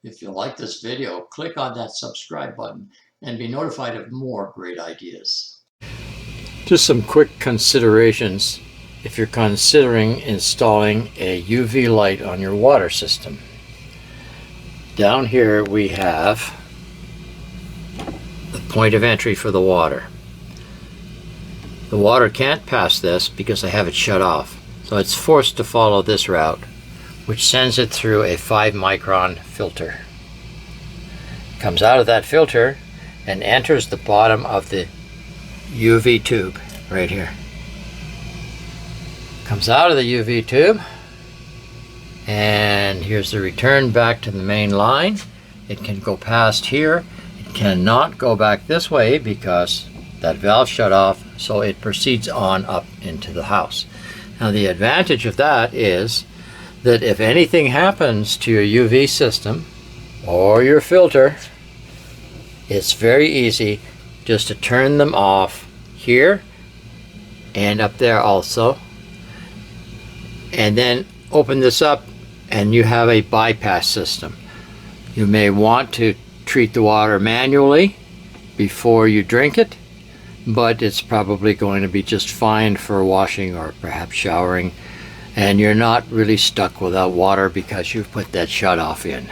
If you like this video, click on that subscribe button and be notified of more great ideas. Just some quick considerations if you're considering installing a UV light on your water system. Down here we have the point of entry for the water. The water can't pass this because I have it shut off, so it's forced to follow this route, which sends it through a 5-micron filter. It comes out of that filter and enters the bottom of the UV tube right here. Comes out of the UV tube, and here's the return back to the main line. It can go past here. It cannot go back this way because that valve shut off, so it proceeds on up into the house. Now the advantage of that is that if anything happens to your UV system or your filter, it's very easy just to turn them off here and up there also, and then open this up and you have a bypass system. You may want to treat the water manually before you drink it, but it's probably going to be just fine for washing or perhaps showering, and you're not really stuck without water because you've put that shut off in.